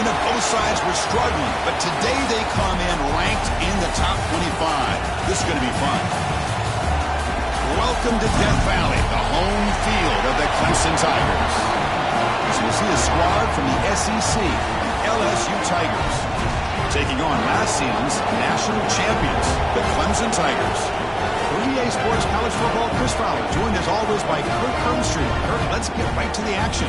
even if both sides were struggling. But today they come in ranked in the top 25. This is going to be fun. Welcome to Death Valley, the home field of the Clemson Tigers. So we'll see a squad from the SEC, the LSU Tigers, taking on last season's national champions, the Clemson Tigers. For EA Sports College Football, Chris Fowler, joined as always by Kirk Hermstreet. Kirk, let's get right to the action.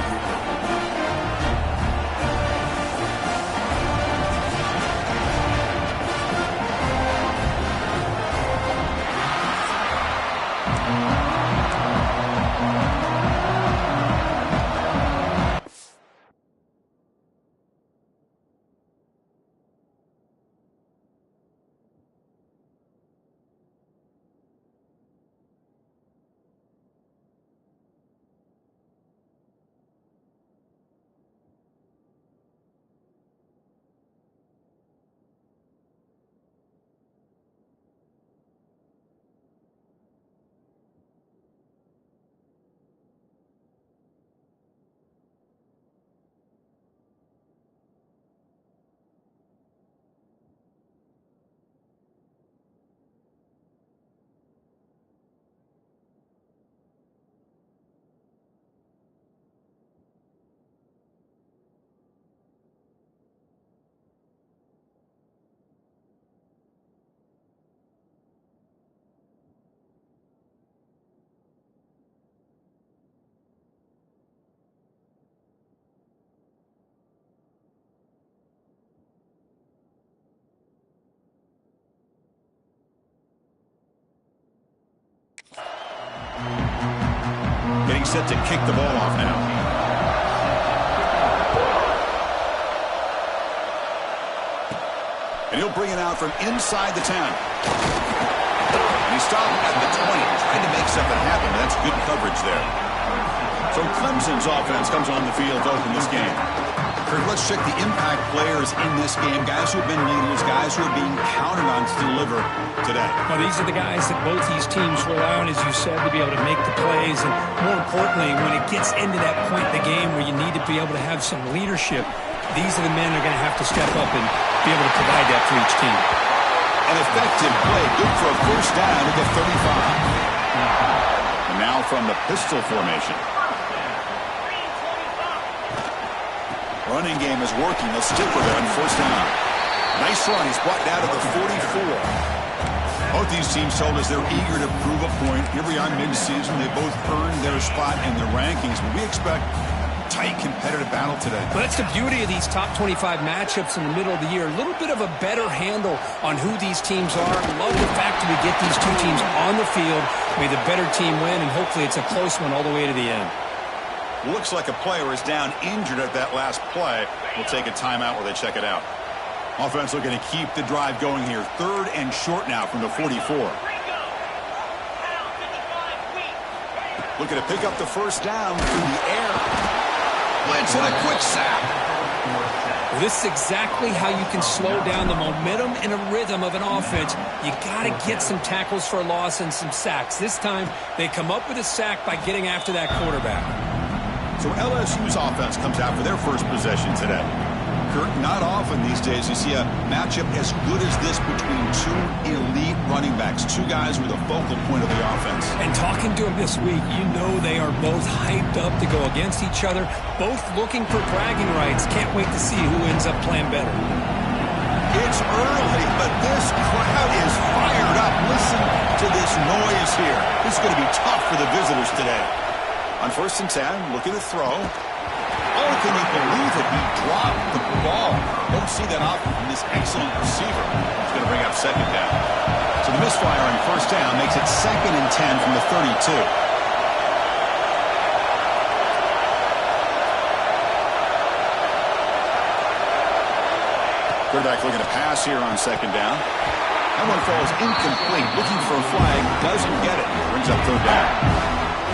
Getting set to kick the ball off now. And he'll bring it out from inside the 10. And he stopped at the 20, trying to make something happen. That's good coverage there. So Clemson's offense comes on the field to open this game. Kurt, let's check the impact players in this game. Guys who have been leaders, guys who are being counted on to deliver today. Well, these are the guys that both these teams rely on, as you said, to be able to make the plays. And more importantly, when it gets into that point in the game where you need to be able to have some leadership, these are the men that are going to have to step up and be able to provide that for each team. An effective play, good for a first down at the 35. And now from the pistol formation. Running game is working. They'll stick with it on first down. Nice run. He's brought down to the 44. Both these teams told us they're eager to prove a point. Here we are mid-season. They both earned their spot in the rankings, but we expect a tight, competitive battle today. Well, that's the beauty of these top 25 matchups in the middle of the year. A little bit of a better handle on who these teams are. Love the fact that we get these two teams on the field. May the better team win, and hopefully it's a close one all the way to the end. Looks like a player is down injured at that last play. We'll take a timeout while they check it out. Offense looking to keep the drive going here. 3rd and short now from the 44. Looking to pick up the first down through the air. Blitz and a quick sack. Well, this is exactly how you can slow down the momentum and a rhythm of an offense. You got to get some tackles for a loss and some sacks. This time, they come up with a sack by getting after that quarterback. So LSU's offense comes out for their first possession today. Kirk, not often these days you see a matchup as good as this between two elite running backs, two guys who are the focal point of the offense. And talking to them this week, you know they are both hyped up to go against each other, both looking for bragging rights. Can't wait to see who ends up playing better. It's early, but this crowd is fired up. Listen to this noise here. This is going to be tough for the visitors today. On 1st and 10, looking to throw. Oh, can you believe it? He dropped the ball. Don't see that often from this excellent receiver. He's going to bring up 2nd down. So the misfire on 1st down makes it 2nd and 10 from the 32. Quarterback looking to pass here on 2nd down. That one falls incomplete. Looking for a flag. Doesn't get it. Brings up 3rd down.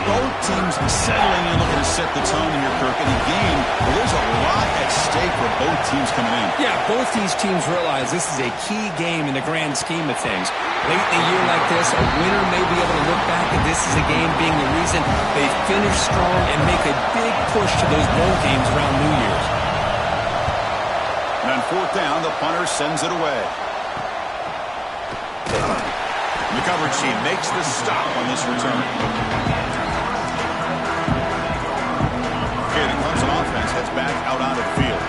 Both teams settling in, looking to set the tone in here, Kirk. In a game where there's a lot at stake for both teams coming in. Yeah, both these teams realize this is a key game in the grand scheme of things. Late in a year like this, a winner may be able to look back at this as a game being the reason they finish strong and make a big push to those bowl games around New Year's. And on fourth down, the punter sends it away. The coverage team makes the stop on this return. Okay, the Clemson offense heads back out onto the field.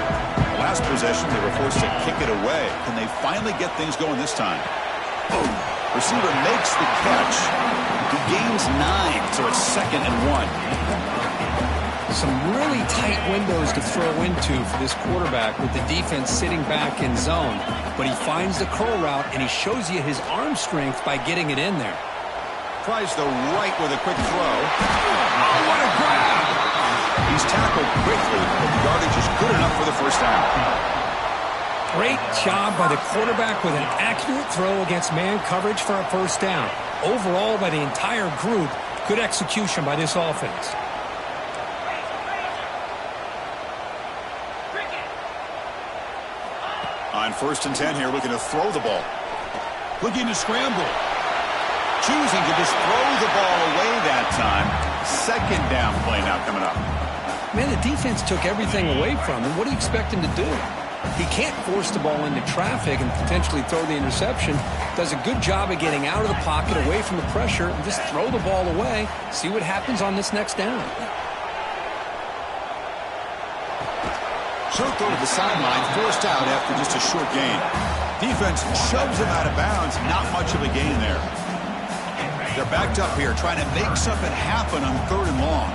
The last possession, they were forced to kick it away. Can they finally get things going this time? Receiver makes the catch. He gains 9, so it's 2nd and 1. Some really tight windows to throw into for this quarterback with the defense sitting back in zone. But he finds the curl route, and he shows you his arm strength by getting it in there. Tries the right with a quick throw. Oh, what a grab! He's tackled quickly, but the yardage is good enough for the first down. Great job by the quarterback with an accurate throw against man coverage for a first down. Overall, by the entire group, good execution by this offense. On 1st and 10 here, looking to throw the ball. Looking to scramble. Choosing to just throw the ball away that time. 2nd down play now coming up. Man, the defense took everything away from him. What do you expect him to do? He can't force the ball into traffic and potentially throw the interception. Does a good job of getting out of the pocket, away from the pressure, and just throw the ball away. See what happens on this next down. Short throw to the sideline, forced out after just a short gain. Defense shoves him out of bounds. Not much of a gain there. They're backed up here, trying to make something happen on 3rd and long.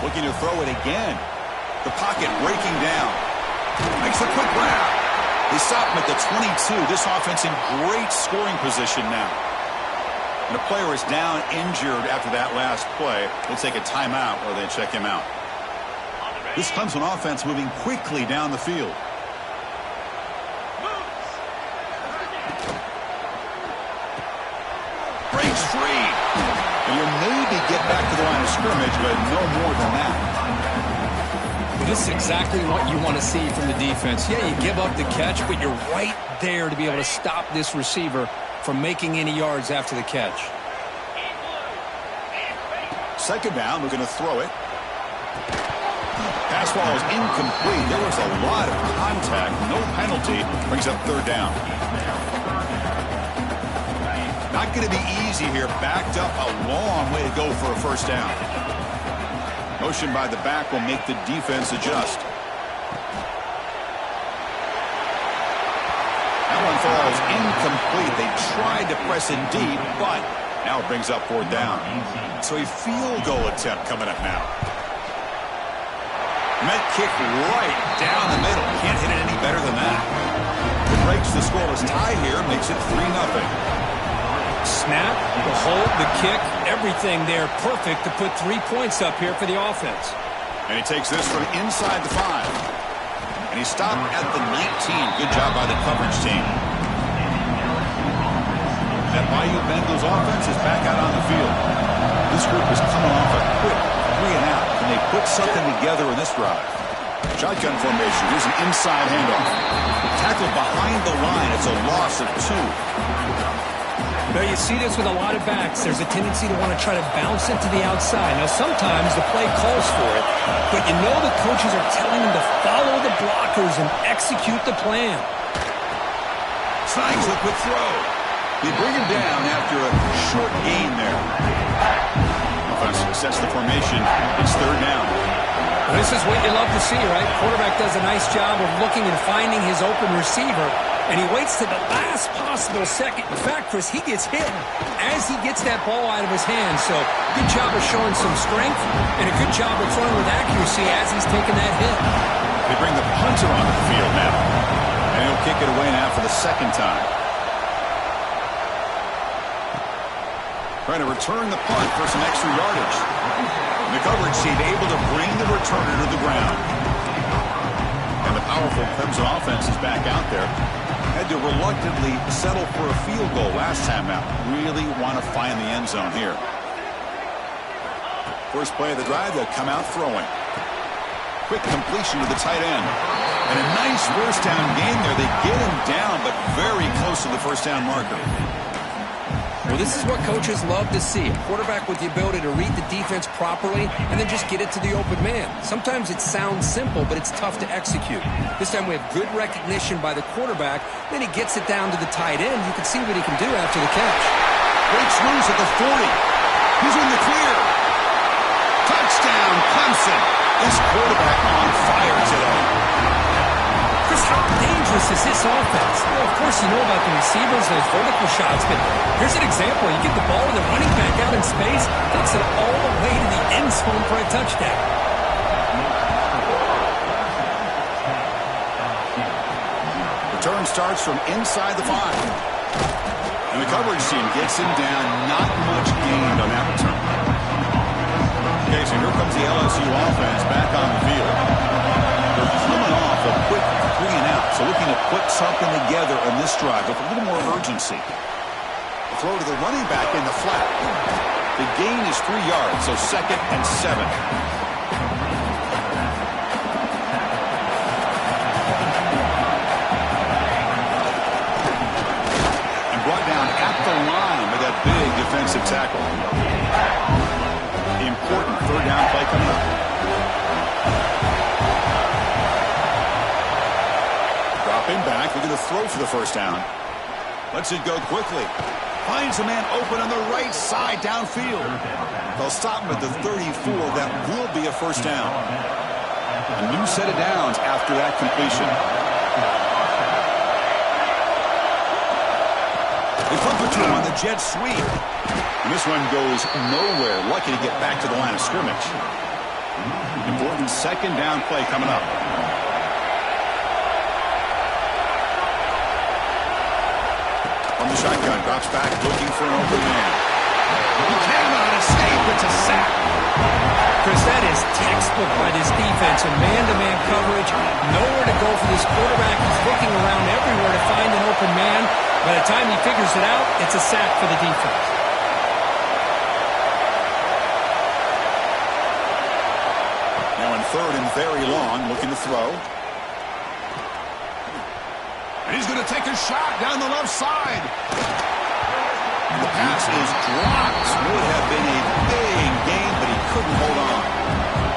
Looking to throw it again. The pocket breaking down. Makes a quick grab. They stop him at the 22. This offense in great scoring position now. And a player is down injured after that last play. They take a timeout or they check him out. This Clemson offense moving quickly down the field. Breaks free. And you'll maybe get back to the line of scrimmage, but no more than that. Well, this is exactly what you want to see from the defense. Yeah, you give up the catch, but you're right there to be able to stop this receiver from making any yards after the catch. 2nd down, we're going to throw it. Pass ball is incomplete. There was a lot of contact. No penalty. Brings up 3rd down. Not going to be easy here. Backed up a long way to go for a first down. Motion by the back will make the defense adjust. That one falls incomplete. They tried to press it deep, but now it brings up 4th down. So a field goal attempt coming up now. Met kick right down the middle. Can't hit it any better than that. It breaks the scoreless tie here, makes it 3-0. Snap, the hold, the kick, everything there perfect to put 3 points up here for the offense. And he takes this from inside the 5. And he stopped at the 19. Good job by the coverage team. That Bayou Bengals offense is back out on the field. This group is coming off a quick 3-and-out. Can they put something together in this drive? Shotgun formation. Here's an inside handoff. Tackled behind the line. It's a loss of 2. Well, you see this with a lot of backs. There's a tendency to want to try to bounce it to the outside. Now, sometimes the play calls for it, but you know the coaches are telling them to follow the blockers and execute the plan. Snigs a quick throw. They bring him down after a short gain there. Offense sets the formation. It's 3rd down. Well, this is what you love to see, right? Quarterback does a nice job of looking and finding his open receiver, and he waits to the last possible second. In fact, Chris, he gets hit as he gets that ball out of his hand. So good job of showing some strength and a good job of throwing with accuracy as he's taking that hit. They bring the punter onto the field now. And he'll kick it away now for the 2nd time. Trying to return the punt for some extra yardage. And the coverage team able to bring the returner to the ground. And the powerful Clemson offense is back out there. Had to reluctantly settle for a field goal last time out. Really want to find the end zone here. First play of the drive, they'll come out throwing. Quick completion to the tight end. And a nice first down gain there. They get him down, but very close to the first down marker. Well, this is what coaches love to see. A quarterback with the ability to read the defense properly and then just get it to the open man. Sometimes it sounds simple, but it's tough to execute. This time we have good recognition by the quarterback. Then he gets it down to the tight end. You can see what he can do after the catch. Breaks loose at the 40. He's in the clear. Touchdown, Clemson. This quarterback on fire today. Chris, how dangerous is this offense? Well, of course, you know about the receivers, those vertical shots, but here's an example. You get the ball to the running back out in space, takes it all the way to the end zone for a touchdown. Return starts from inside the 5. And the coverage team gets him down. Not much gained on that return. Okay, so here comes the LSU offense back on the field. They're coming off a quick 3 and out, so looking to put something together on this drive with a little more urgency. The throw to the running back in the flat. The gain is 3 yards, so 2nd and 7. And brought down at the line with that big defensive tackle. Important 3rd down play coming up. Dropping back, looking to throw for the 1st down. Lets it go quickly. Finds a man open on the right side downfield. They'll stop him at the 34. That will be a 1st down. A new set of downs after that completion. They flip it to him on the jet sweep. And this one goes nowhere. Lucky to get back to the line of scrimmage. Important 2nd down play coming up. From the shotgun, drops back, looking for an open man. He cannot escape. It's a sack. Chris, that is textbook by this defense. And man-to-man coverage, nowhere to go for this quarterback. He's looking around everywhere to find an open man. By the time he figures it out, it's a sack for the defense. Now in 3rd and very long, looking to throw. And he's going to take a shot down the left side. The pass is dropped. Would have been a big gain, but he couldn't hold on.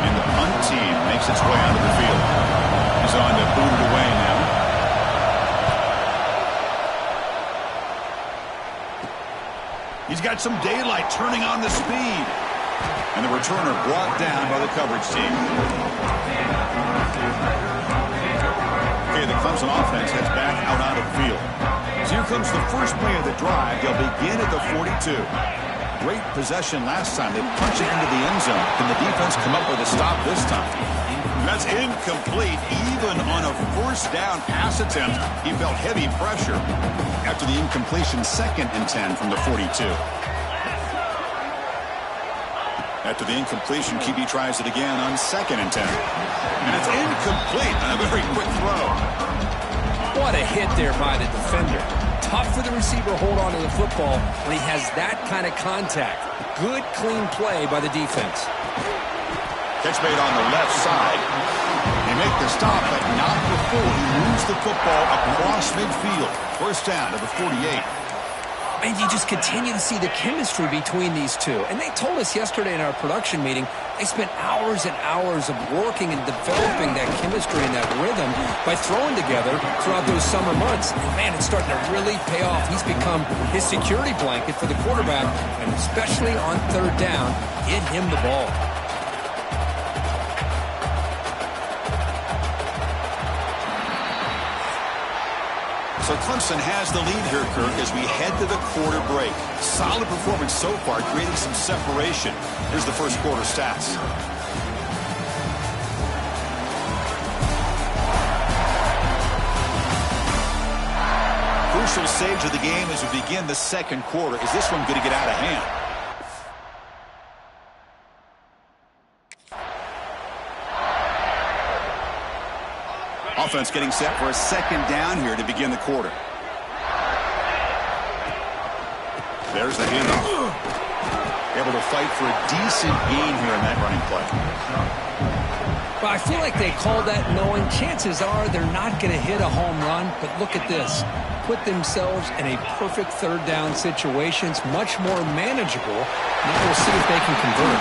And the punt team makes its way onto the field. He's on to boot it away now. He's got some daylight turning on the speed. And the returner brought down by the coverage team. Okay, the Clemson offense heads back out onto the field. So here comes the first play of the drive. They'll begin at the 42. Great possession last time. They punch it into the end zone. Can the defense come up with a stop this time? And that's incomplete. Even on a 1st down pass attempt, he felt heavy pressure. After the incompletion, 2nd and 10 from the 42. After the incompletion, QB tries it again on 2nd and 10. And it's incomplete on a very quick throw. What a hit there by the defender. Tough for the receiver to hold on to the football when he has that kind of contact. Good, clean play by the defense. Catch made on the left side. They make the stop, but not before he moves the football across midfield. 1st down to the 48. And you just continue to see the chemistry between these two. And they told us yesterday in our production meeting, they spent hours and hours of working and developing that chemistry and that rhythm by throwing together throughout those summer months. And man, it's starting to really pay off. He's become his security blanket for the quarterback, and especially on 3rd down, get him the ball. So Clemson has the lead here, Kirk, as we head to the quarter break. Solid performance so far, creating some separation. Here's the 1st quarter stats. Crucial stage of the game as we begin the 2nd quarter. Is this one going to get out of hand? Offense getting set for a 2nd down here to begin the quarter. There's the handoff. Able to fight for a decent gain here in that running play. Well, I feel like they called that knowing chances are they're not going to hit a home run, but look at this. Put themselves in a perfect third down situation. It's much more manageable. Now we'll see if they can convert.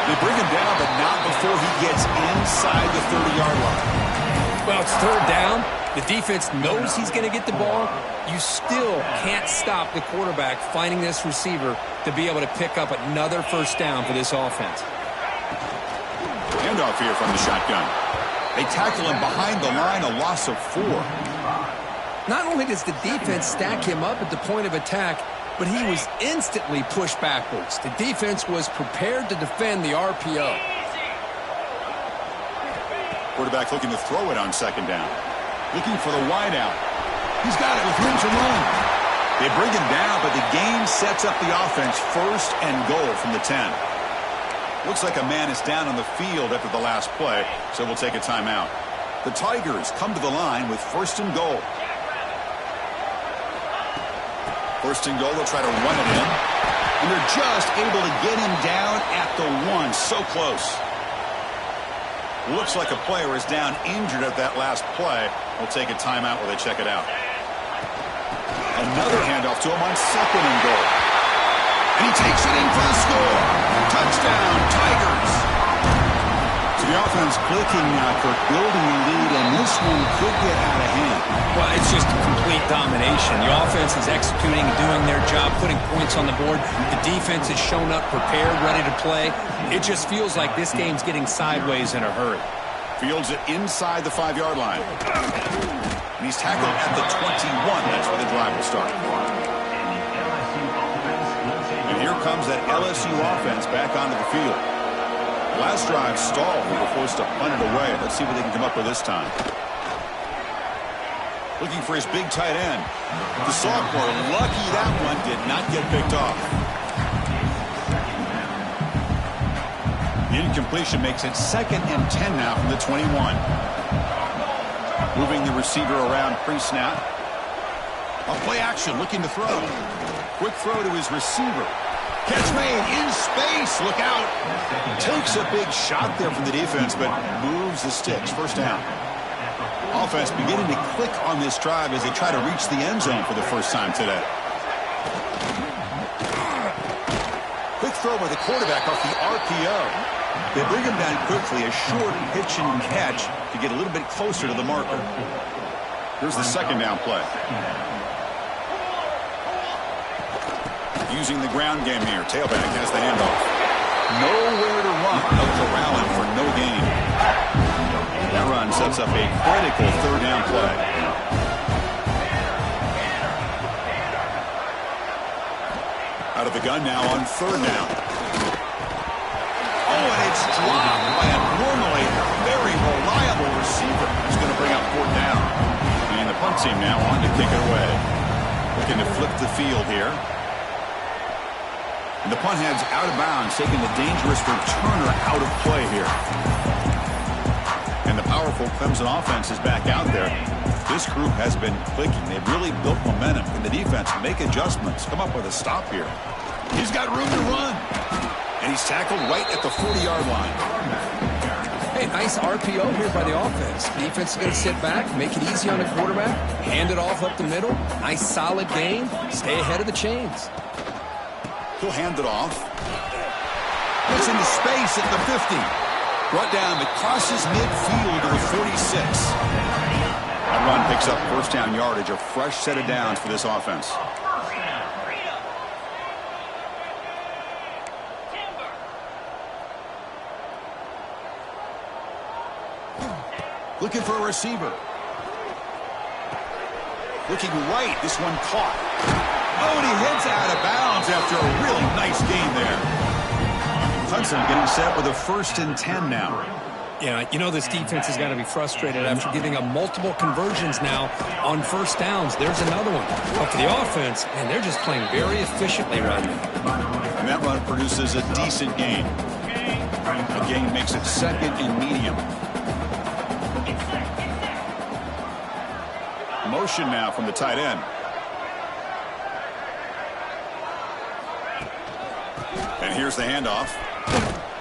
They bring him down, but not before he gets inside the 30-yard line. Well, it's third down. The defense knows he's going to get the ball. You still can't stop the quarterback finding this receiver to be able to pick up another first down for this offense. Handoff here from the shotgun. They tackle him behind the line, a loss of 4. Not only does the defense stack him up at the point of attack, but he was instantly pushed backwards. The defense was prepared to defend the RPO. Quarterback looking to throw it on second down. Looking for the wide out. He's got it with room to run. They bring him down, but the game sets up the offense first and goal from the 10. Looks like a man is down on the field after the last play, so we'll take a timeout. The Tigers come to the line with first and goal. First and goal, they'll try to run it in. And they're just able to get him down at the 1. So close. Looks like a player is down injured at that last play. We'll take a timeout while they check it out. Another handoff to him on second and goal. And he takes it in for the score. Touchdown, Tigers. So the offense clicking now for building a lead, and this one could get out of hand. Well, it's just complete domination. The offense is executing and doing their job, putting points on the board. The defense has shown up, prepared, ready to play. It just feels like this game's getting sideways in a hurry. Fields it inside the 5-yard line. And he's tackled at the 21. That's where the drive will start. And here comes that LSU offense back onto the field. Last drive stalled. We were forced to punt it away. Let's see what they can come up with this time. Looking for his big tight end. The sophomore, lucky that one did not get picked off. The incompletion makes it 2nd and 10 now from the 21. Moving the receiver around pre-snap. A play action, looking to throw. Quick throw to his receiver. Catch made in space. Look out. Takes a big shot there from the defense, but moves the sticks. First down. Offense beginning to click on this drive as they try to reach the end zone for the first time today. Quick throw by the quarterback off the RPO. They bring him down quickly, a short pitch and catch to get a little bit closer to the marker. Here's the second down play. Using the ground game here. Tailback has the handoff. Nowhere to run. No corralling for no gain. That run sets up a critical third down play. Out of the gun now on third down. Oh, and it's dropped by a normally very reliable receiver. He's going to bring up fourth down. And the punt team now on to kick it away. Looking to flip the field here. And the punt heads out of bounds, taking the dangerous returner out of play here. And the powerful Clemson offense is back out there. This group has been clicking. They've really built momentum. Can the defense make adjustments? Come up with a stop here. He's got room to run. And he's tackled right at the 40-yard line. Hey, nice RPO here by the offense. Defense is going to sit back, make it easy on the quarterback, hand it off up the middle. Nice solid game. Stay ahead of the chains. He'll hand it off. Gets into space at the 50. Brought down, but crosses midfield to the 46. That run picks up first down yardage, a fresh set of downs for this offense. Looking for a receiver. Looking right, this one caught. Oh, and he heads out of bounds after a really nice game there. Clemson getting set with a 1st and 10 now. Yeah, you know this defense has got to be frustrated after giving up multiple conversions now on first downs. There's another one. But for the offense, and they're just playing very efficiently right now. And that run produces a decent gain. The gain makes it 2nd and medium. Motion now from the tight end. And here's the handoff.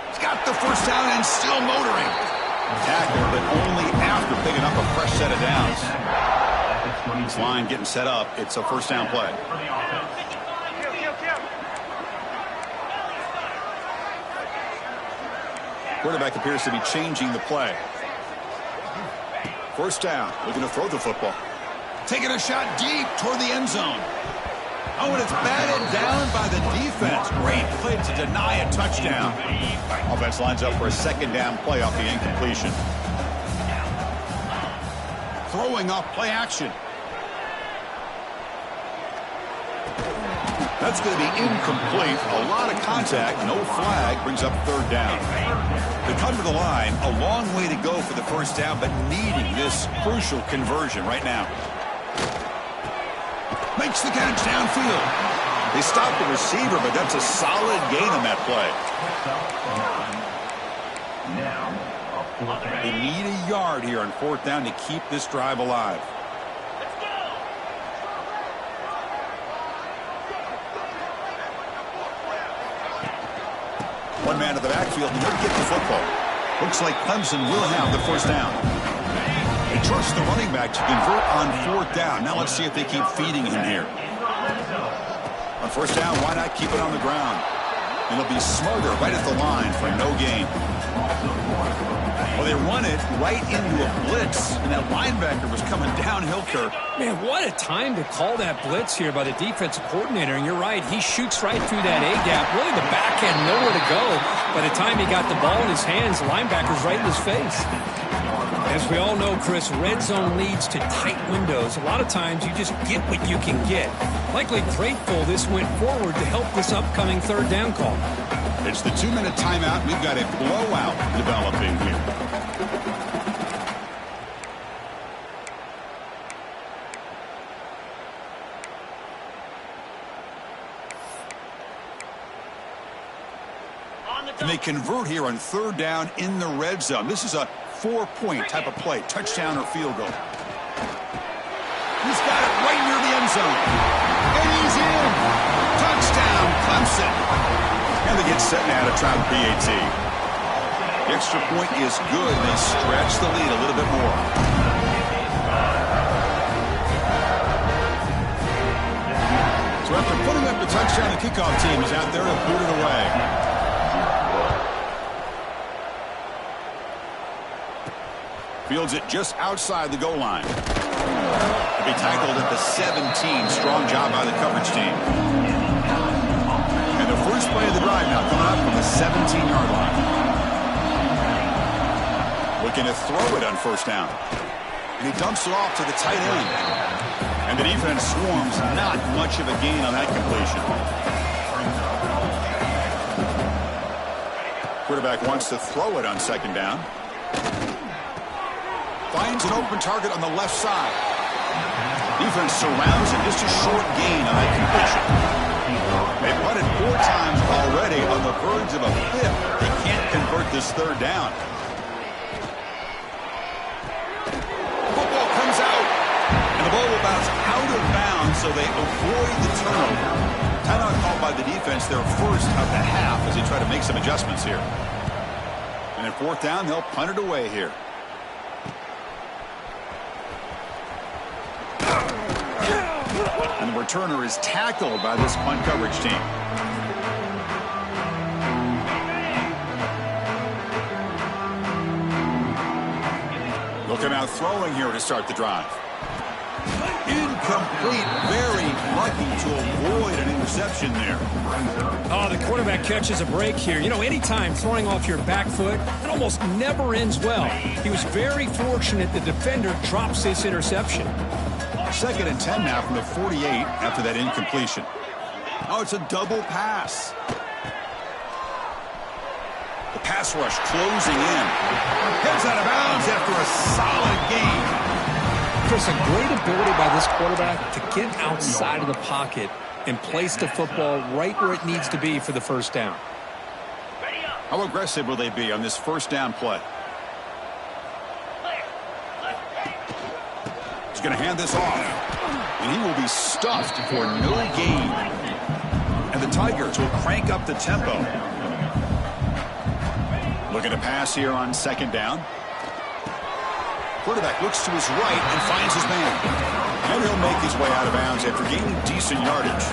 He's got the first down and still motoring. Tackled, but only after picking up a fresh set of downs. This line getting set up. It's a first down play. Quarterback appears to be changing the play. First down, looking to throw the football. Taking a shot deep toward the end zone. Oh, and it's batted down by the defense. Great play to deny a touchdown. Offense lines up for a second down play off the incompletion. Throwing off play action. That's going to be incomplete. A lot of contact, no flag, brings up third down. They come to the line, a long way to go for the first down, but needing this crucial conversion right now. Makes the catch downfield. They stopped the receiver, but that's a solid gain on that play. They need a yard here on fourth down to keep this drive alive. One man to the backfield, and he'll get the football. Looks like Clemson will have the first down. They trust the running back to convert on fourth down. Now let's see if they keep feeding him here. On first down, why not keep it on the ground? And they'll be smarter right at the line for no gain. Well, they run it right into a blitz, and that linebacker was coming downhill, Kirk. Man, what a time to call that blitz here by the defensive coordinator. And you're right, he shoots right through that A-gap. Really, the back had nowhere to go. By the time he got the ball in his hands, the linebacker's right in his face. As we all know, Chris, red zone leads to tight windows. A lot of times you just get what you can get. Likely grateful this went forward to help this upcoming third down call. It's the 2-minute timeout. We've got a blowout developing here. And they convert here on third down in the red zone. This is a 4-point type of play, touchdown or field goal. He's got it right near the end zone. And he's in. Touchdown, Clemson. And they get set now to try the PAT. The extra point is good. They stretch the lead a little bit more. So after putting up the touchdown, the kickoff team is out there to boot it away. Fields it just outside the goal line. They tackled at the 17. Strong job by the coverage team. And the first play of the drive now coming up from the 17-yard line. Looking to throw it on first down. And he dumps it off to the tight end. And the defense swarms. Not much of a gain on that completion. Quarterback wants to throw it on second down. Finds an open target on the left side. Defense surrounds him. Just a short gain on that completion. They've run it 4 times already on the verge of a 5th. They can't convert this third down. Football comes out. And the ball will bounce out of bounds, so they avoid the turnover. Timeout called by the defense, their first of the half, as they try to make some adjustments here. And at fourth down, they'll punt it away here. And the returner is tackled by this punt coverage team. Looking out throwing here to start the drive. Incomplete. Very lucky to avoid an interception there. Oh, the quarterback catches a break here. You know, anytime throwing off your back foot, it almost never ends well. He was very fortunate the defender drops this interception. 2nd and 10 now from the 48 after that incompletion. Oh, it's a double pass. The pass rush closing in. Heads out of bounds after a solid gain. Chris, a great ability by this quarterback to get outside of the pocket and place the football right where it needs to be for the first down. How aggressive will they be on this first down play? He's going to hand this off. And he will be stuffed for no gain. And the Tigers will crank up the tempo. Looking to pass here on second down. Quarterback looks to his right and finds his man. And he'll make his way out of bounds after gaining decent yardage.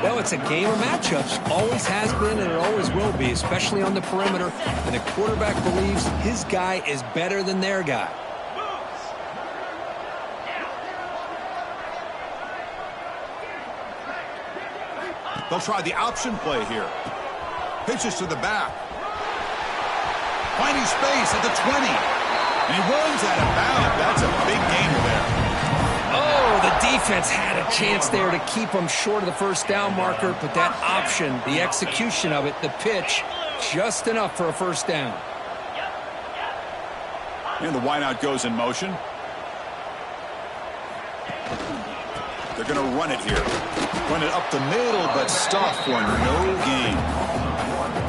Well, it's a game of matchups. Always has been and it always will be, especially on the perimeter. And the quarterback believes his guy is better than their guy. They'll try the option play here. Pitches to the back. Finding space at the 20. And he runs out of bounds. That's a big gainer there. Oh, the defense had a chance there to keep him short of the first down marker, but that option, the execution of it, the pitch, just enough for a first down. And the wideout goes in motion. They're going to run it here. Run it up the middle, but stop for no gain.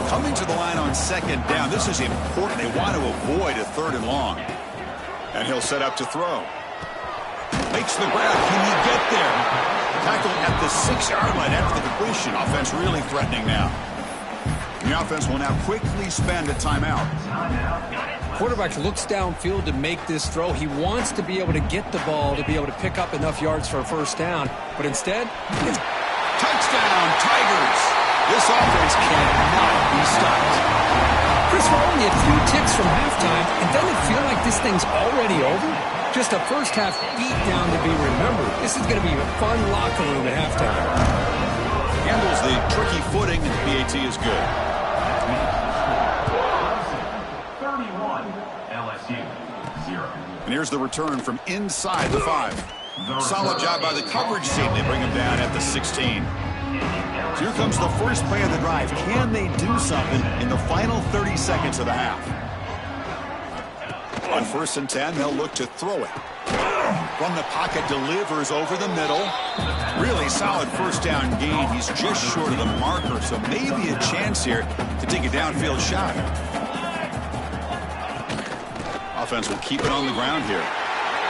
Coming to the line on second down. This is important. They want to avoid a third and long. And he'll set up to throw. Makes the grab. Can he get there? Tackle at the 6-yard line after the completion. Offense really threatening now. The offense will now quickly spend a timeout. Quarterback looks downfield to make this throw. He wants to be able to get the ball to be able to pick up enough yards for a first down. But instead, it's touchdown, Tigers. This offense cannot be stopped. Chris, we're only a few ticks from halftime, and doesn't it feel like this thing's already over? Just a first-half beatdown to be remembered. This is going to be a fun locker room at halftime. Handles the tricky footing, and the PAT is good. 31, LSU, 0. And here's the return from inside the 5. Solid job by the coverage team. They bring him down at the 16. So here comes the first play of the drive. Can they do something in the final 30 seconds of the half? On 1st and 10, they'll look to throw it. From the pocket, delivers over the middle. Really solid first down gain. He's just short of the marker, so maybe a chance here to take a downfield shot. Offense will keep it on the ground here.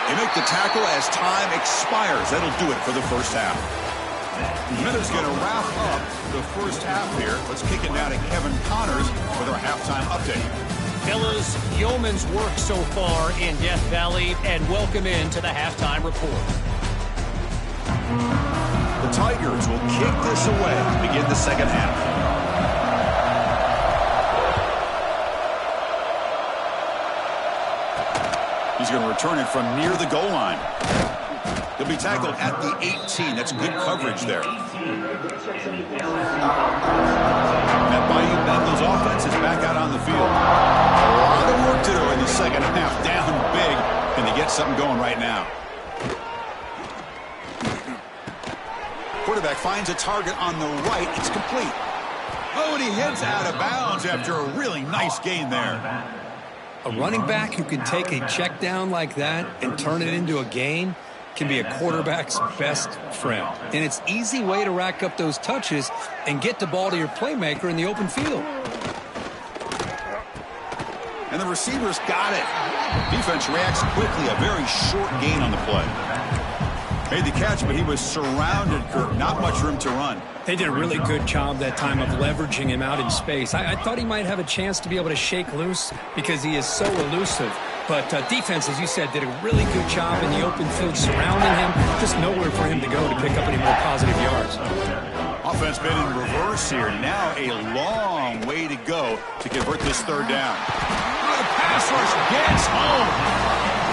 They make the tackle as time expires. That'll do it for the first half. Minutes going to wrap up the first half here. Let's kick it now to Kevin Connors with our halftime update. Fellas, yeoman's work so far in Death Valley, and welcome into the halftime report. The Tigers will kick this away to begin the second half. He's going to return it from near the goal line. He'll be tackled at the 18. That's good coverage there. That Bayou Bengals offense is back out on the field. A lot of work to do in the second half. Down big, and they get something going right now. Quarterback finds a target on the right. It's complete. Oh, and he heads out of bounds after a really nice gain there. A running back who can take a check down like that and turn it into a gain can be a quarterback's best friend. And it's an easy way to rack up those touches and get the ball to your playmaker in the open field. And the receivers got it. Defense reacts quickly. A very short gain on the play. Made the catch, but he was surrounded, Kirk. Not much room to run. They did a really good job that time of leveraging him out in space. I thought he might have a chance to be able to shake loose because he is so elusive. But defense, as you said, did a really good job in the open field surrounding him. Just nowhere for him to go to pick up any more positive yards. Offense been in reverse here. Now a long way to go to convert this third down. The pass rush gets home.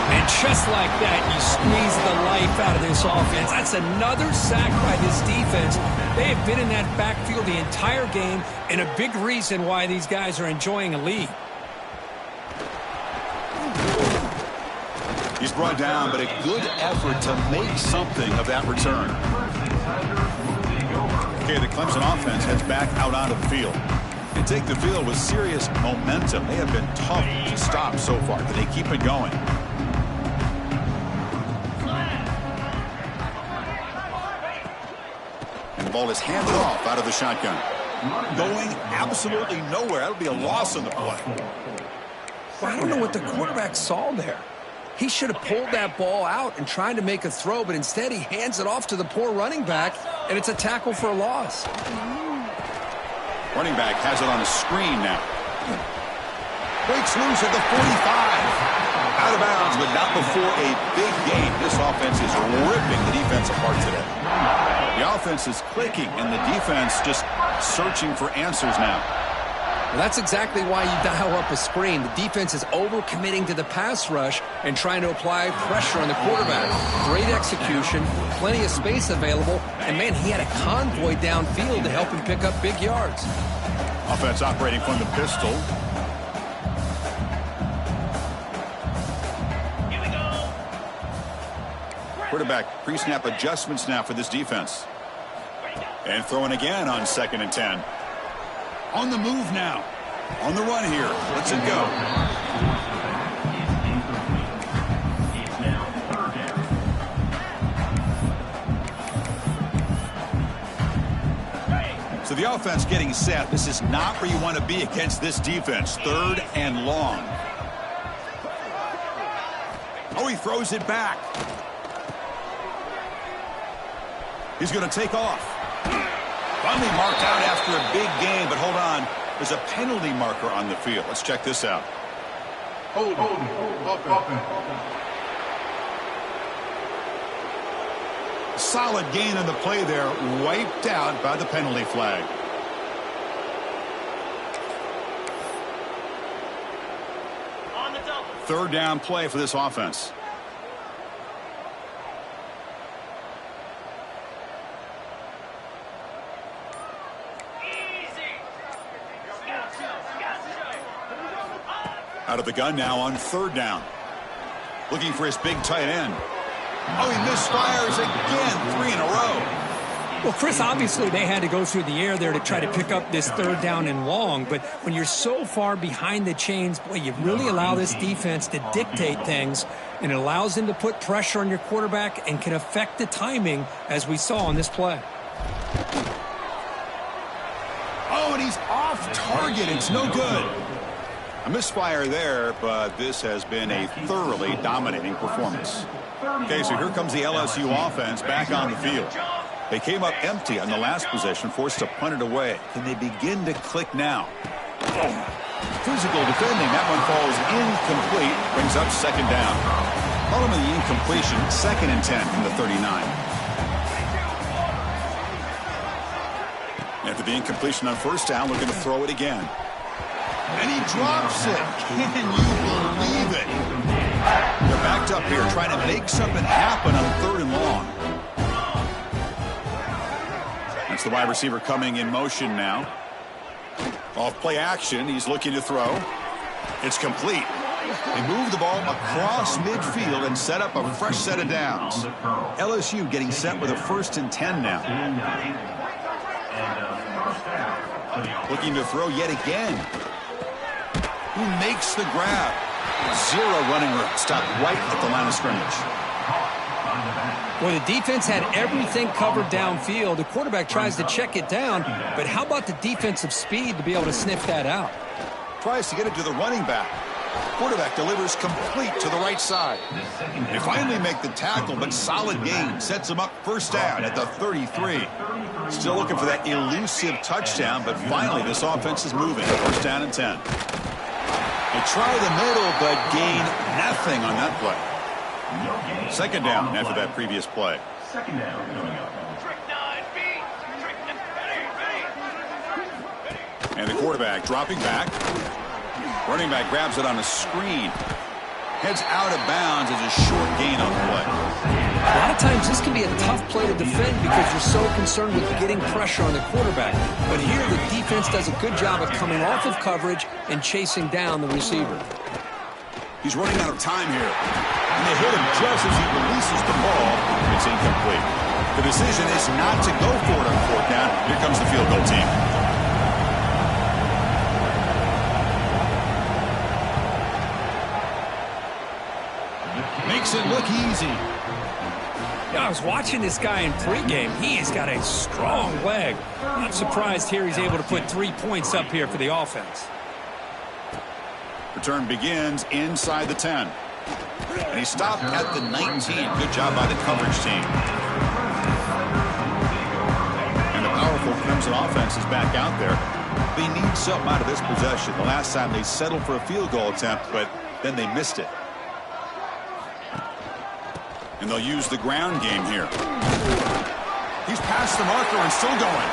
And just like that, you squeeze the life out of this offense. That's another sack by this defense. They have been in that backfield the entire game, and a big reason why these guys are enjoying a lead. He's brought down, but a good effort to make something of that return. Okay, the Clemson offense heads back out onto the field. They take the field with serious momentum. They have been tough to stop so far, but they keep it going. And the ball is handed off out of the shotgun. Going absolutely nowhere. That'll be a loss on the play. Well, I don't know what the quarterback saw there. He should have pulled that ball out and tried to make a throw, but instead he hands it off to the poor running back, and it's a tackle for a loss. Running back has it on a screen now. Breaks loose at the 45. Out of bounds, but not before a big game. This offense is ripping the defense apart today. The offense is clicking, and the defense just searching for answers now. Well, that's exactly why you dial up a screen. The defense is overcommitting to the pass rush and trying to apply pressure on the quarterback. Great execution, plenty of space available, and, man, he had a convoy downfield to help him pick up big yards. Offense operating from the pistol. Here we go. Quarterback pre-snap adjustments now for this defense. And throwing again on 2nd and 10. On the move now. On the run here. Let's it go. It's now 3rd down. So the offense getting set. This is not where you want to be against this defense. 3rd and long. Oh, he throws it back. He's going to take off. Finally marked out after a big game, but hold on. There's a penalty marker on the field. Let's check this out. Solid gain on the play there, wiped out by the penalty flag. On the double. 3rd down play for this offense. Out of the gun now on 3rd down. Looking for his big tight end. Oh, he misfires again. 3 in a row. Well, Chris, obviously they had to go through the air there to try to pick up this 3rd down and long. But when you're so far behind the chains, boy, you really allow this defense to dictate things. And it allows them to put pressure on your quarterback and can affect the timing, as we saw on this play. Oh, and he's off target. It's no good. A misfire there, but this has been a thoroughly dominating performance. Okay, so here comes the LSU offense back on the field. They came up empty on the last possession, forced to punt it away. Can they begin to click now? Physical defending. That one falls incomplete. Brings up 2nd down. Following the incompletion, 2nd and 10 from the 39. After the incompletion on 1st down, looking to throw it again. And he drops it. Can you believe it? They're backed up here trying to make something happen on 3rd and long. That's the wide receiver coming in motion now. Off play action. He's looking to throw. It's complete. They move the ball across midfield and set up a fresh set of downs. LSU getting set with a 1st and 10 now. Looking to throw yet again. Who makes the grab? 0 running room. Stopped right at the line of scrimmage. Well, the defense had everything covered downfield. The quarterback tries to check it down, but how about the defensive speed to be able to sniff that out? Tries to get it to the running back. Quarterback delivers complete to the right side. They finally make the tackle, but solid gain. Sets them up 1st down at the 33. Still looking for that elusive touchdown, but finally this offense is moving. 1st down and 10. They try the middle, but gain nothing on that play. 2nd down after that previous play. 2nd down coming up. And the quarterback dropping back. Running back grabs it on a screen. Heads out of bounds as a short gain on the play. A lot of times this can be a tough play to defend because you're so concerned with getting pressure on the quarterback. But here the defense does a good job of coming off of coverage and chasing down the receiver. He's running out of time here. And they hit him just as he releases the ball. It's incomplete. The decision is not to go for it on 4th down. Here comes the field goal team. Makes it look easy. I was watching this guy in pregame. He has got a strong leg. Not surprised here he's able to put 3 points up here for the offense. Return begins inside the 10. And he stopped at the 19. Good job by the coverage team. And the powerful Clemson offense is back out there. They need something out of this possession. The last time they settled for a field goal attempt, but then they missed it. And they'll use the ground game here. He's past the marker and still going.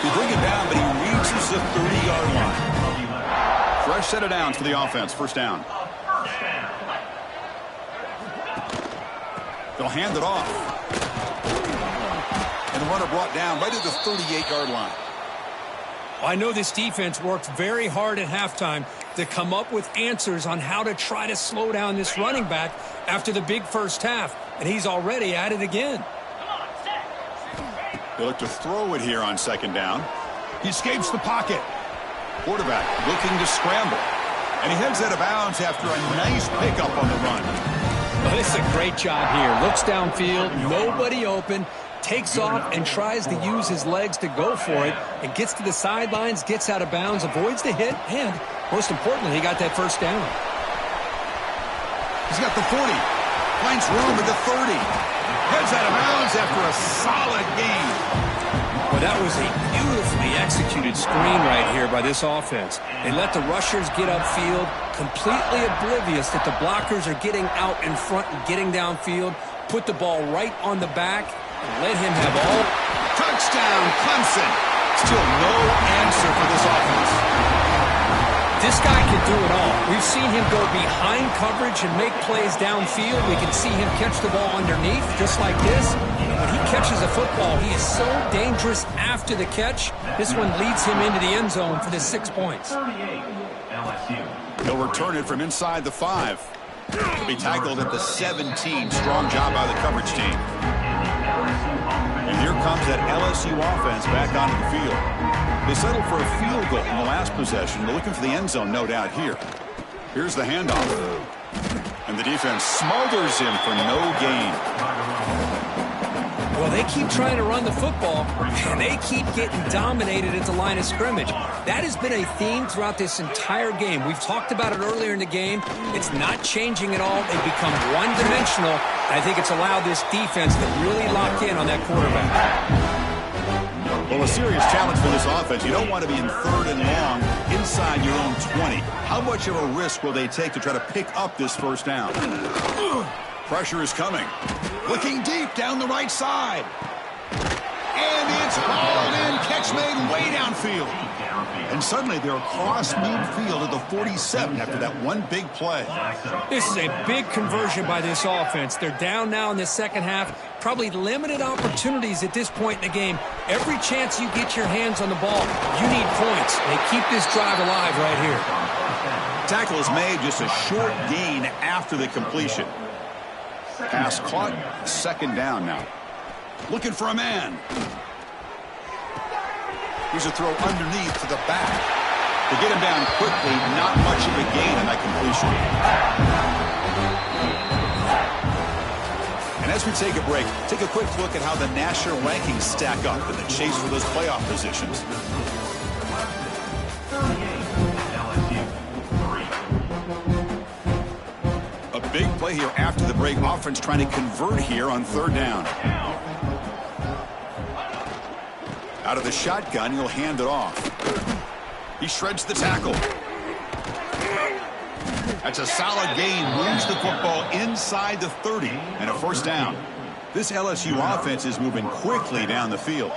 He bring it down, but he reaches the 30-yard line. Fresh set of downs for the offense. First down. They'll hand it off. And the runner brought down right at the 38-yard line. I know this defense worked very hard at halftime to come up with answers on how to try to slow down this running back after the big first half, and he's already at it again. They look to throw it here on second down. He escapes the pocket. Quarterback looking to scramble. And he heads out of bounds after a nice pickup on the run. Well, this is a great job here. Looks downfield, nobody open, takes off and tries to use his legs to go for it, and gets to the sidelines, gets out of bounds, avoids the hit, and most importantly, he got that first down. He's got the 40. Finds room at the 30. Heads out of bounds after a solid gain. Well, that was a beautifully executed screen right here by this offense. They let the rushers get upfield, completely oblivious that the blockers are getting out in front and getting downfield, put the ball right on the back, and let him have all. Touchdown, Clemson. Still no answer for this offense. This guy can do it all. We've seen him go behind coverage and make plays downfield. We can see him catch the ball underneath, just like this. And when he catches a football, he is so dangerous after the catch. This one leads him into the end zone for the 6 points. 38, LSU. He'll return it from inside the 5. He'll be tackled at the 17. Strong job by the coverage team. And here comes that LSU offense back onto the field. They settled for a field goal in the last possession. They're looking for the end zone, no doubt, here. Here's the handoff. And the defense smothers him for no gain. Well, they keep trying to run the football, and they keep getting dominated at the line of scrimmage. That has been a theme throughout this entire game. We've talked about it earlier in the game. It's not changing at all. They've become one-dimensional. I think it's allowed this defense to really lock in on that quarterback. Well, a serious challenge for this offense. You don't want to be in third and long inside your own 20. How much of a risk will they take to try to pick up this first down? Pressure is coming. Looking deep down the right side. And it's hauled in. Catch made way downfield. And suddenly they're across midfield at the 47 after that one big play. This is a big conversion by this offense. They're down now in the second half. Probably limited opportunities at this point in the game. Every chance you get your hands on the ball, you need points. They keep this drive alive right here. Tackle is made, just a short gain after the completion. Pass caught, second down now. Looking for a man. Here's a throw underneath to the back. To get him down quickly, not much of a gain on that completion. And as we take a break, take a quick look at how the national rankings stack up in the chase for those playoff positions. 38, LSU, 3. A big play here after the break. Offense trying to convert here on third down. Out of the shotgun, he'll hand it off. He shreds the tackle. That's a solid gain. Moves the football inside the 30 and a first down. This LSU offense is moving quickly down the field.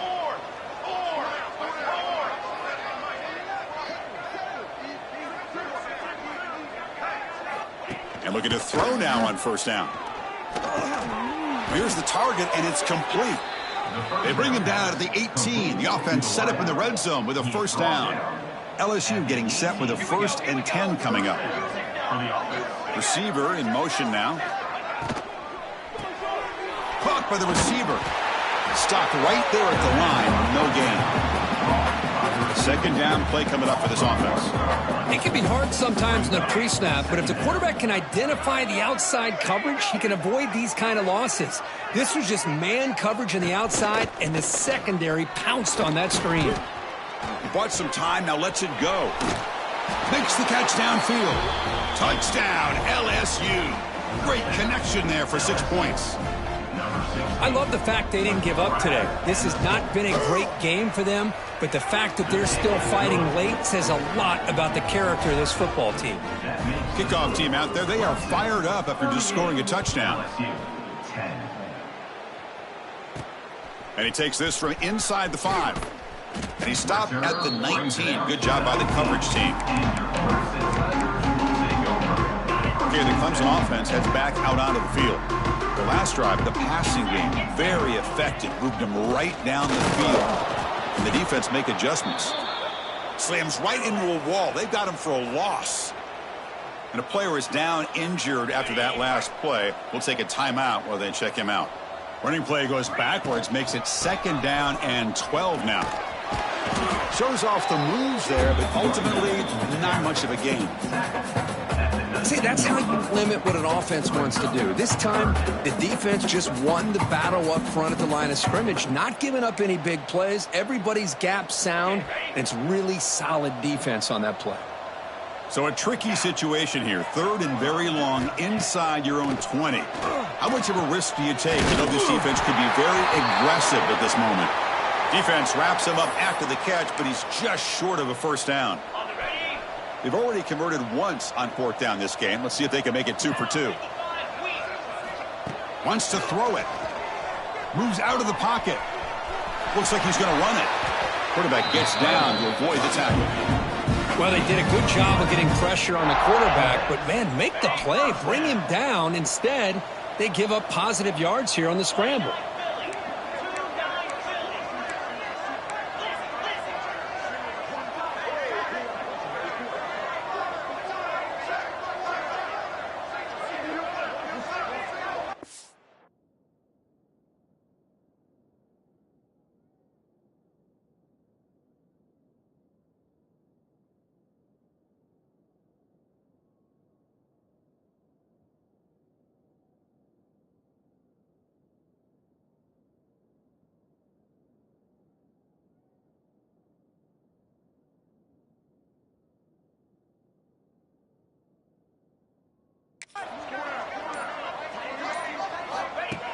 And looking to throw now on first down. Here's the target, and it's complete. They bring him down at the 18. The offense set up in the red zone with a first down. LSU getting set with a 1st and 10 coming up. Receiver in motion now. Caught by the receiver. Stopped right there at the line. No gain. Second down play coming up for this offense. It can be hard sometimes in the pre-snap, but if the quarterback can identify the outside coverage, he can avoid these kind of losses. This was just man coverage on the outside, and the secondary pounced on that screen. He bought some time, now lets it go. Makes the catch downfield. Touchdown, LSU. Great connection there for 6 points. I love the fact they didn't give up today. This has not been a great game for them, but the fact that they're still fighting late says a lot about the character of this football team. Kickoff team out there, they are fired up after just scoring a touchdown. LSU, 10. And he takes this from inside the 5. And he stopped at the 19. Good job by the coverage team. Okay, the Clemson offense heads back out onto the field. The last drive, the passing game, very effective. Moved them right down the field. And the defense make adjustments. Slams right into a wall. They've got him for a loss. And a player is down injured after that last play. We'll take a timeout while they check him out. Running play goes backwards, makes it 2nd down and 12 now. Shows off the moves there, but ultimately not much of a gain. See, that's how you limit what an offense wants to do. This time, the defense just won the battle up front at the line of scrimmage, not giving up any big plays. Everybody's gap sound, and it's really solid defense on that play. So a tricky situation here. 3rd and very long inside your own 20. How much of a risk do you take? You know this defense could be very aggressive at this moment. Defense wraps him up after the catch, but he's just short of a 1st down. They've already converted once on 4th down this game. Let's see if they can make it 2 for 2. Wants to throw it. Moves out of the pocket. Looks like he's going to run it. Quarterback gets down to avoid the tackle. Well, they did a good job of getting pressure on the quarterback, but, man, make the play. Bring him down. Instead, they give up positive yards here on the scramble.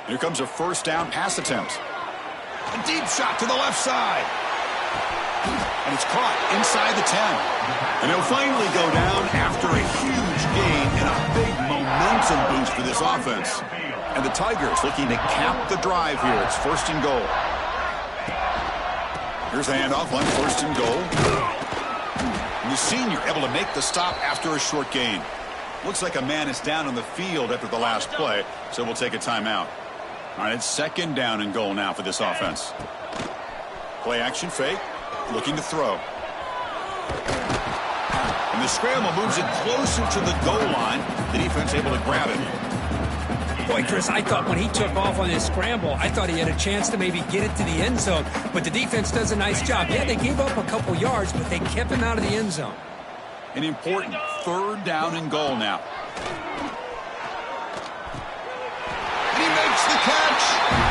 Here comes a 1st down pass attempt. A deep shot to the left side. And it's caught inside the 10. And he'll finally go down after a huge gain and a big momentum boost for this offense. And the Tigers looking to cap the drive here. It's 1st and goal. Here's the handoff on 1st and goal. And the senior able to make the stop after a short gain. Looks like a man is down on the field after the last play, so we'll take a timeout. All right, it's 2nd down and goal now for this offense. Play action fake, looking to throw. And the scramble moves it closer to the goal line. The defense able to grab it. Boy, Chris, I thought when he took off on his scramble, I thought he had a chance to maybe get it to the end zone. But the defense does a nice job. Yeah, they gave up a couple yards, but they kept him out of the end zone. An important 3rd down and goal now. He makes the catch.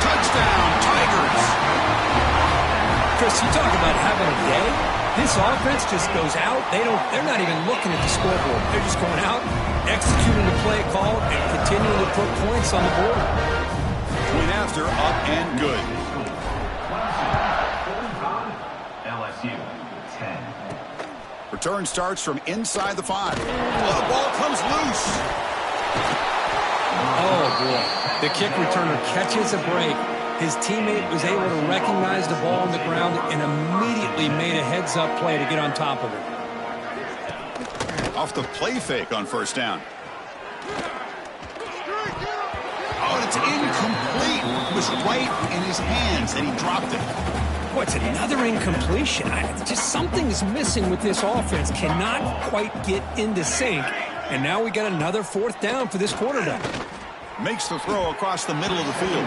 Touchdown, Tigers. Chris, you talk about having a day. This offense just goes out. They're not even looking at the scoreboard. They're just going out, executing the play call, and continuing to put points on the board. Point after, up and good. LSU 10. Return starts from inside the 5. Oh, the ball comes loose. Oh, boy. The kick returner catches a break. His teammate was able to recognize the ball on the ground and immediately made a heads-up play to get on top of it. Off the play fake on 1st down. Oh, and it's incomplete. It was right in his hands, and he dropped it. What's another incompletion? Just something's missing with this offense. Cannot quite get into sync. And now we got another 4th down for this quarterback. Makes the throw across the middle of the field.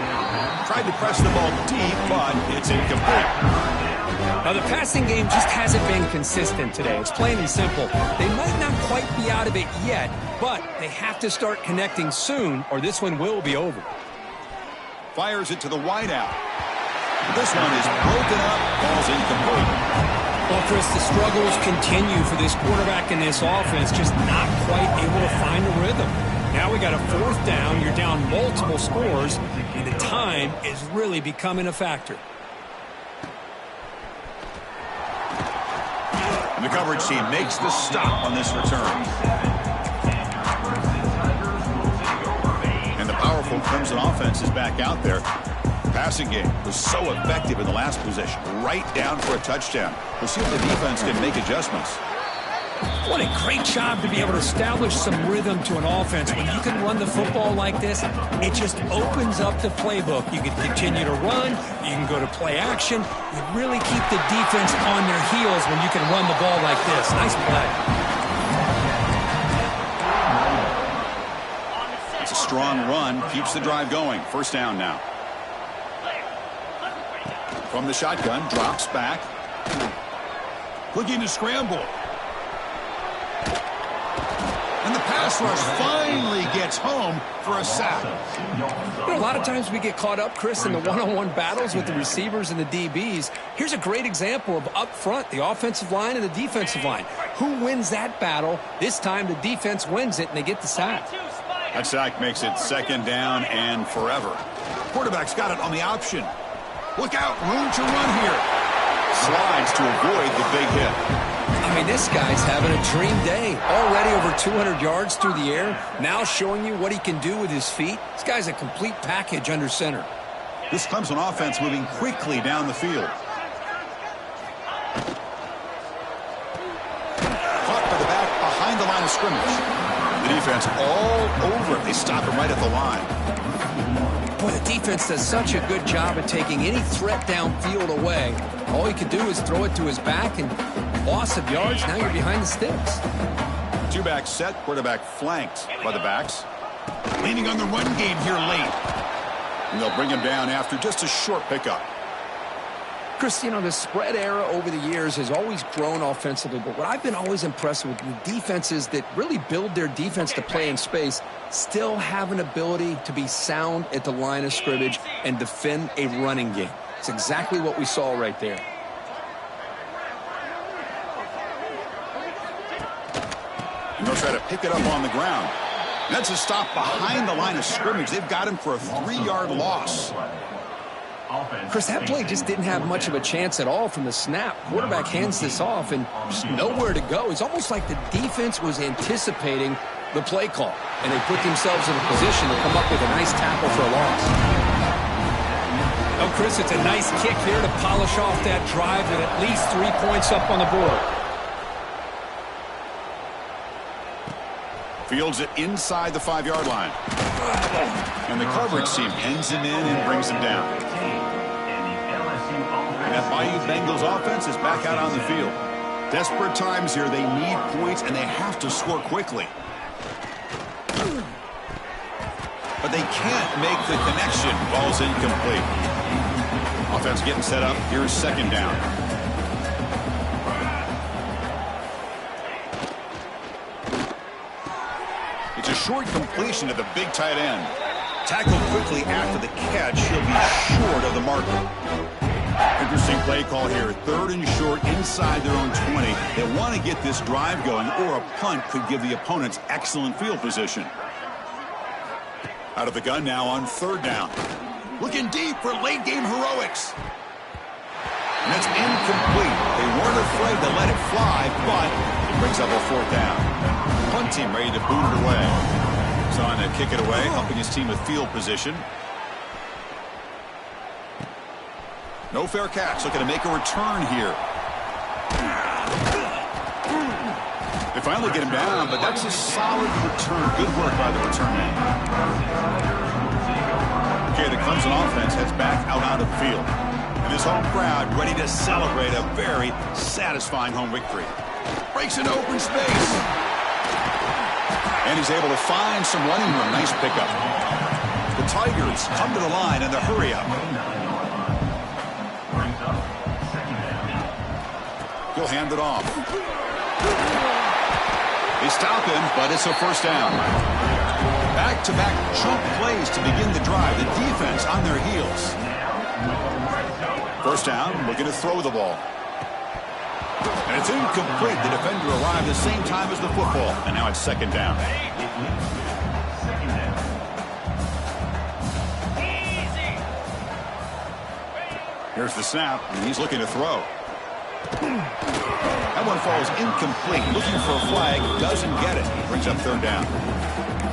Tried to press the ball deep, but it's incomplete. Now, the passing game just hasn't been consistent today. It's plain and simple. They might not quite be out of it yet, but they have to start connecting soon, or this one will be over. Fires it to the wideout. This one is broken up. Ball's incomplete. Well, Chris, the struggles continue for this quarterback and this offense, just not quite able to find the rhythm. Now we got a 4th down. You're down multiple scores, and the time is really becoming a factor. And the coverage team makes the stop on this return. And the powerful Clemson offense is back out there. Passing game was so effective in the last possession. Right down for a touchdown. We'll see if the defense can make adjustments. What a great job to be able to establish some rhythm to an offense. When you can run the football like this, it just opens up the playbook. You can continue to run. You can go to play action. You really keep the defense on their heels when you can run the ball like this. Nice play. It's a strong run. Keeps the drive going. First down now. From the shotgun, drops back. Looking to scramble. And the pass rush finally gets home for a sack. You know, a lot of times we get caught up, Chris, in the one-on-one battles with the receivers and the DBs. Here's a great example of up front, the offensive line and the defensive line. Who wins that battle? This time the defense wins it, and they get the sack. That sack makes it second down and forever. Quarterback's got it on the option. Look out, room to run here. Slides to avoid the big hit. I mean, this guy's having a dream day. Already over 200 yards through the air. Now showing you what he can do with his feet. This guy's a complete package under center. This Clemson offense moving quickly down the field. Caught by the back behind the line of scrimmage. The defense all over it. They stop him right at the line. Boy, the defense does such a good job at taking any threat downfield away. All he could do is throw it to his back, and loss of yards, now you're behind the sticks. Two-back set, quarterback flanked by the backs. Leaning on the run game here late. And they'll bring him down after just a short pickup. Chris, you know, the spread era over the years has always grown offensively, but what I've been always impressed with the defenses that really build their defense to play in space still have an ability to be sound at the line of scrimmage and defend a running game. It's exactly what we saw right there. And they'll try to pick it up on the ground. That's a stop behind the line of scrimmage. They've got him for a 3-yard loss. Chris, that play just didn't have much of a chance at all from the snap. Quarterback hands this off and just nowhere to go. It's almost like the defense was anticipating the play call, and they put themselves in a position to come up with a nice tackle for a loss. Oh, Chris, it's a nice kick there to polish off that drive with at least 3 points up on the board. Fields it inside the 5-yard line. And the coverage team pins him in and brings him down. And that Bayou Bengals offense is back out on the field. Desperate times here. They need points, and they have to score quickly. But they can't make the connection. Ball's incomplete. Offense getting set up. Here's second down. It's a short completion to the big tight end. Tackled quickly after the catch. He'll be short of the marker. Interesting play call here. 3rd and short inside their own 20. They want to get this drive going, or a punt could give the opponents excellent field position. Out of the gun now on 3rd down. Looking deep for late-game heroics. And that's incomplete. They weren't afraid to let it fly, but it brings up a 4th down. Punt team ready to boot it away. He's on to kick it away, helping his team with field position. No fair catch. Looking to make a return here. They finally get him down, but that's a solid return. Good work by the return man. Okay, the Clemson offense heads back out on the field. And this home crowd ready to celebrate a very satisfying home victory. Breaks into open space. And he's able to find some running room. Nice pickup. The Tigers come to the line in the hurry up. He'll hand it off. They stop him, but it's a 1st down. Back-to-back chunk plays to begin the drive. The defense on their heels. 1st down, looking to throw the ball. And it's incomplete. The defender arrived at the same time as the football. And now it's 2nd down. Here's the snap, and he's looking to throw. That one falls incomplete. Looking for a flag, doesn't get it. Brings up 3rd down.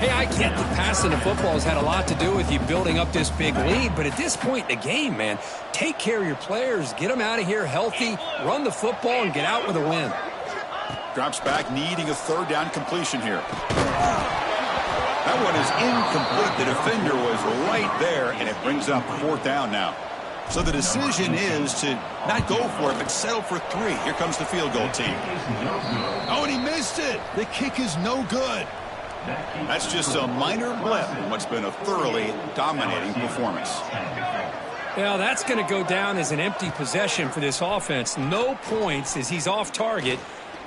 Hey, I get that passing the football has had a lot to do with you building up this big lead, but at this point in the game, man, take care of your players, get them out of here healthy, run the football, and get out with a win. Drops back, needing a third down completion here. That one is incomplete. The defender was right there, and it brings up fourth down now. So the decision is to not go for it, but settle for 3. Here comes the field goal team. Oh, and he missed it. The kick is no good. That's just a minor blip in what's been a thoroughly dominating performance. Well, that's going to go down as an empty possession for this offense. No points as he's off target.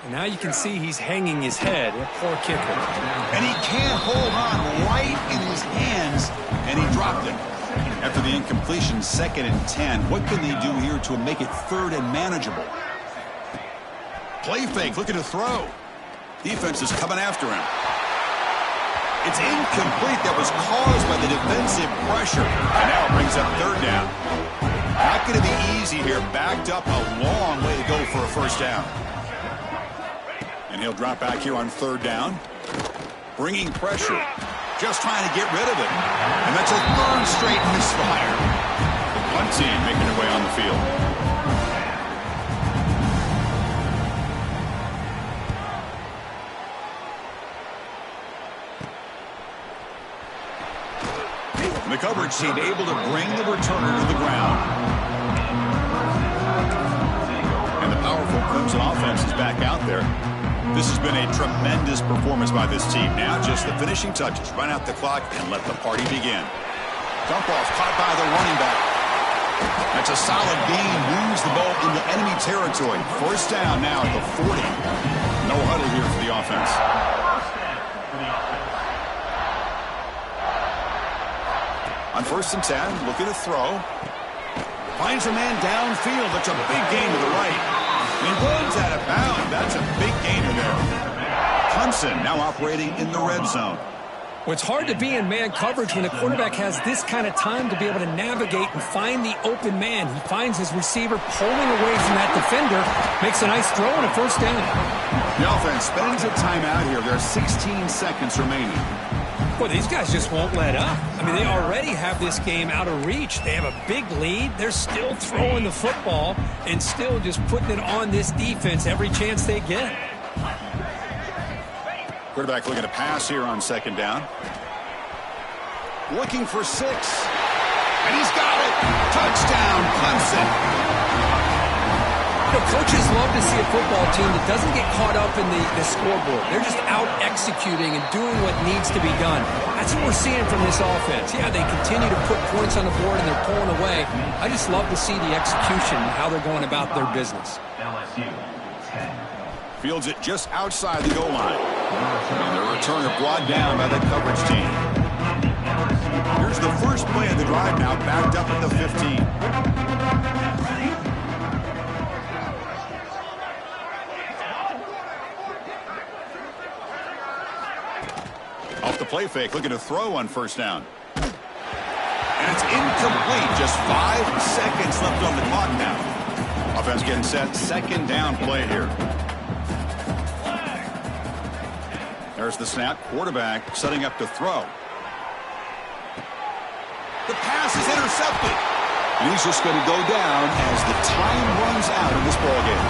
And now you can see he's hanging his head. Poor kicker. And he can't hold on right in his hands, and he dropped it. After the incompletion, 2nd and 10. What can they do here to make it 3rd and manageable? Play fake, looking to throw. Defense is coming after him. It's incomplete. That was caused by the defensive pressure. And now it brings up 3rd down. Not going to be easy here. Backed up a long way to go for a first down. And he'll drop back here on 3rd down. Bringing pressure. Just trying to get rid of it. And that's a 3rd straight misfire. The punt team making their way on the field. And the coverage team able to bring the returner to the ground. And the powerful Clemson offense is back out there. This has been a tremendous performance by this team. Now just the finishing touches. Run out the clock and let the party begin. Dump off caught by the running back. That's a solid gain. Moves the ball into enemy territory. First down now at the 40. No huddle here for the offense. On 1st and 10, looking to throw. Finds a man downfield. That's a big gain to the right. He runs out of bounds. That's a big gainer there. Clemson now operating in the red zone. Well, it's hard to be in man coverage when a quarterback has this kind of time to be able to navigate and find the open man. He finds his receiver pulling away from that defender, makes a nice throw and a first down. The offense spends a timeout here. There are 16 seconds remaining. Well, these guys just won't let up. I mean, they already have this game out of reach. They have a big lead. They're still throwing the football and still just putting it on this defense every chance they get. Quarterback looking to pass here on 2nd down. Looking for 6. And he's got it. Touchdown, Clemson. You know, coaches love to see a football team that doesn't get caught up in the scoreboard. They're just out executing and doing what needs to be done. That's what we're seeing from this offense. Yeah, they continue to put points on the board and they're pulling away. I just love to see the execution and how they're going about their business. LSU 10. Fields it just outside the goal line. And the returner brought down by the coverage team. Here's the first play of the drive now, backed up at the 15. Off the play fake, looking to throw on 1st down. And it's incomplete. Just 5 seconds left on the clock now. Offense getting set. 2nd down play here. There's the snap. Quarterback setting up to throw. The pass is intercepted. And he's just going to go down as the time runs out in this ballgame.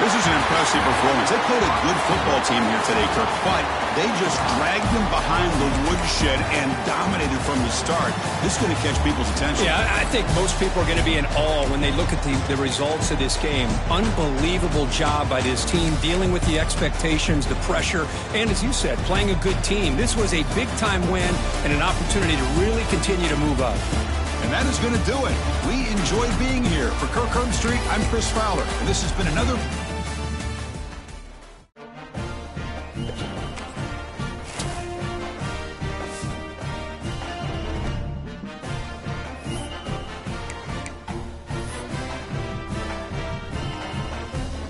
This is an impressive performance. They played a good football team here today, Kirk, but they just dragged them behind the woodshed and dominated from the start. This is going to catch people's attention. Yeah, I think most people are going to be in awe when they look at the results of this game. Unbelievable job by this team dealing with the expectations, the pressure, and as you said, playing a good team. This was a big-time win and an opportunity to really continue to move up. And that is going to do it. We enjoyed being here. For Kirk Herbstreit, I'm Chris Fowler, and this has been another